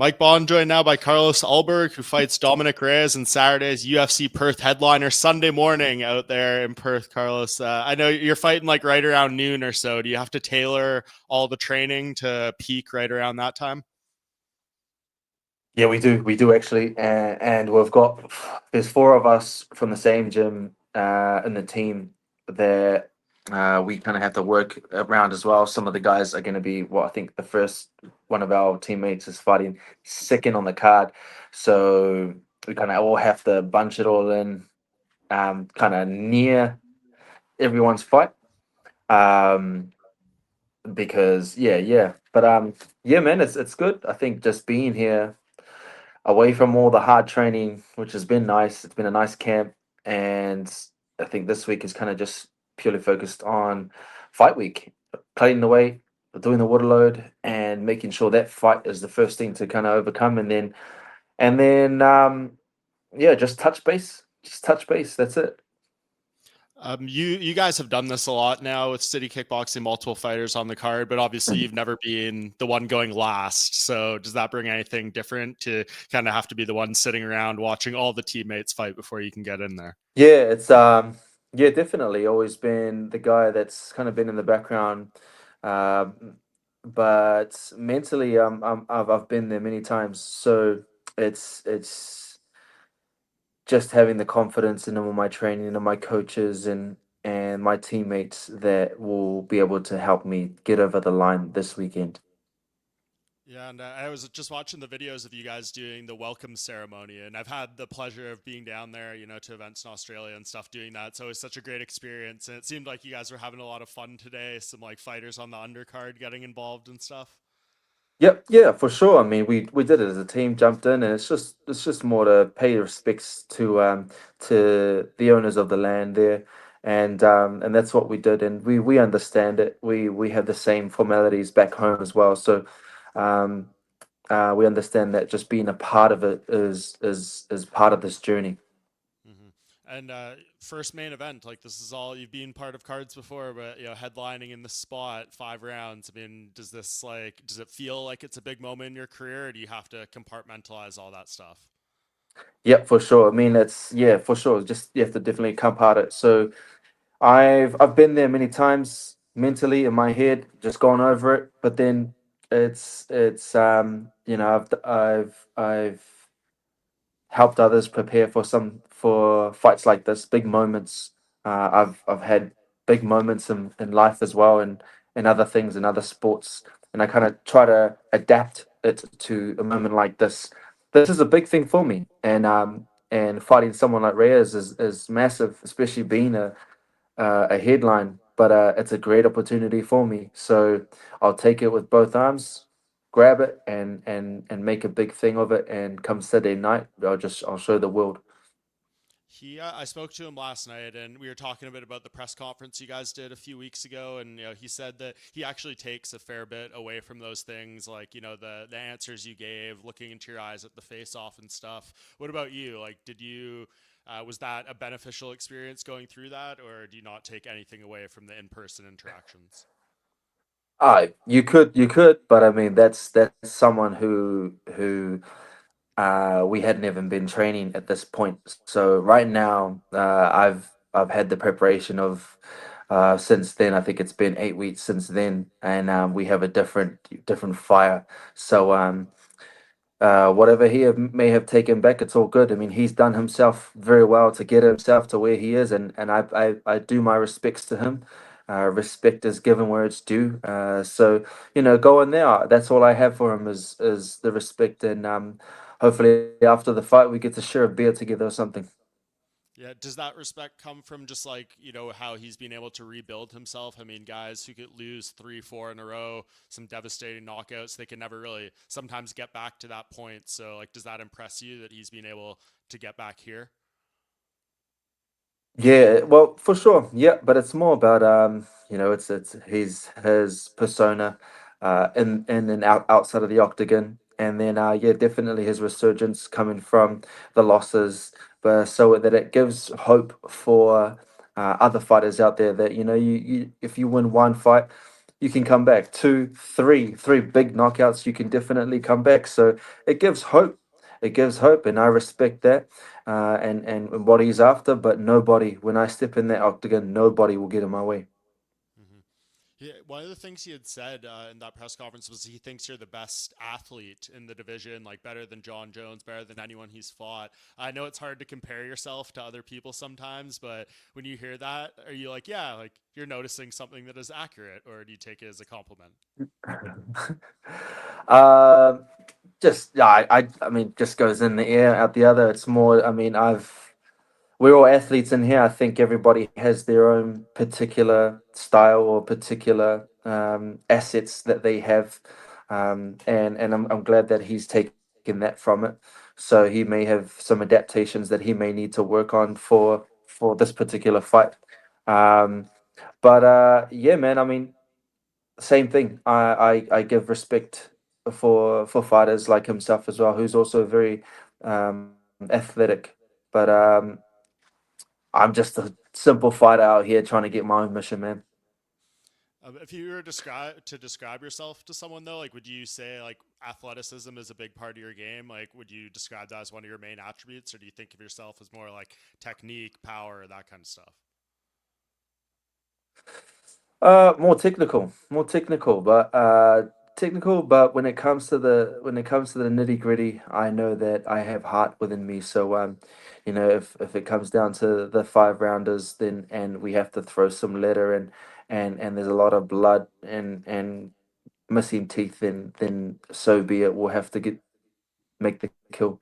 Mike Bohn joined now by Carlos Ulberg, who fights Dominick Reyes in Saturday's UFC Perth headliner Sunday morning out there in Perth. Carlos, I know you're fighting like right around noon or so. Do you have to tailor all the training to peak right around that time? Yeah, we do. We do actually, and we've got there's four of us from the same gym in the team that we kind of have to work around as well. Some of the guys are going to be I think the first one of our teammates is fighting second on the card, so we kind of all have to bunch it all in, kind of near everyone's fight. Um, because yeah, man, it's good. I think just being here away from all the hard training, which has been nice. It's been a nice camp, and I think this week is kind of just purely focused on fight week, cutting the weight, doing the water load, and making sure that fight is the first thing to kind of overcome, and then yeah, just touch base. That's it. You guys have done this a lot now with City Kickboxing, multiple fighters on the card, but obviously you've never been the one going last. So does that bring anything different to kind of have to be the one sitting around watching all the teammates fight before you can get in there? Yeah, it's yeah, definitely always been the guy that's kind of been in the background. Um, but mentally, I've been there many times, so it's just having the confidence in all my training and my coaches and my teammates that will be able to help me get over the line this weekend. Yeah, and I was just watching the videos of you guys doing the welcome ceremony, and I've had the pleasure of being down there, to events in Australia and stuff doing that. So it was such a great experience, and it seemed like you guys were having a lot of fun today. Some like fighters on the undercard getting involved and stuff. Yep, yeah, for sure. I mean, we did it as a team, jumped in, and it's just more to pay respects to the owners of the land there, and that's what we did, and we understand it. We have the same formalities back home as well, so um, we understand that just being a part of it is part of this journey. hmm And first main event, like this is all you've been part of cards before, but headlining in the spot, 5 rounds. I mean, does it feel like it's a big moment in your career, or do you have to compartmentalize all that stuff? Yep, for sure. I mean, it's yeah, for sure. Just you have to definitely come part it. So I've been there many times mentally in my head, just gone over it. But then I've helped others prepare for fights like this, big moments. I've had big moments in life as well, and other things in other sports, and I kind of try to adapt it to a moment like this. This is a big thing for me, and fighting someone like Reyes is massive, especially being a headline, but it's a great opportunity for me. So I'll take it with both arms, grab it, and make a big thing of it. And come Saturday night, I'll show the world. I spoke to him last night, and we were talking a bit about the press conference you guys did a few weeks ago, and he said that he actually takes a fair bit away from those things, like the answers you gave, looking into your eyes at the face off and stuff. What about you? Like, did you was that a beneficial experience going through that, or do you not take anything away from the in person interactions? You could, but I mean that's someone who we hadn't even been training at this point. So right now, I've had the preparation of since then. I think it's been 8 weeks since then, and we have a different fire. So whatever may have taken back, it's all good. I mean, he's done himself very well to get himself to where he is, and I do my respects to him. Respect is given where it's due. So go in there. That's all I have for him is the respect, and hopefully after the fight we get to share a beer together or something. Yeah, does that respect come from just like, how he's been able to rebuild himself? I mean, guys who could lose three, four in a row, some devastating knockouts, they can never really sometimes get back to that point. So, like, does that impress you that he's been able to get back here? Yeah, well, for sure. Yeah, but it's more about it's his persona in and outside of the octagon, and then yeah, definitely his resurgence coming from the losses, but so that it gives hope for other fighters out there that you if you win one fight, you can come back. Two, three big knockouts, you can definitely come back. So it gives hope. It gives hope, and I respect that, and what he's after. But nobody, when I step in that octagon, nobody will get in my way. Hmm. Yeah, one of the things he had said in that press conference was he thinks you're the best athlete in the division, like better than John Jones, better than anyone he's fought. I know it's hard to compare yourself to other people sometimes, but when you hear that, are you like, yeah, like you're noticing something that is accurate, or do you take it as a compliment? Um, just yeah, I mean, just goes in the air, out the other. It's more. I mean, we're all athletes in here. I think everybody has their own particular style or particular assets that they have, and I'm glad that he's taken that from it. So he may have some adaptations that he may need to work on for this particular fight. Um, but yeah, man. I mean, same thing. I give respect for fighters like himself as well, who's also very athletic. But I'm just a simple fighter out here trying to get my own mission, man. If you were describe yourself to someone though, like would you say like athleticism is a big part of your game? Like would you describe that as one of your main attributes, or do you think of yourself as more like technique, power, that kind of stuff? More technical. But when it comes to the nitty gritty, I know that I have heart within me. So if it comes down to the five rounders, then and we have to throw some letter and there's a lot of blood and missing teeth, then so be it. We'll have to get make the kill.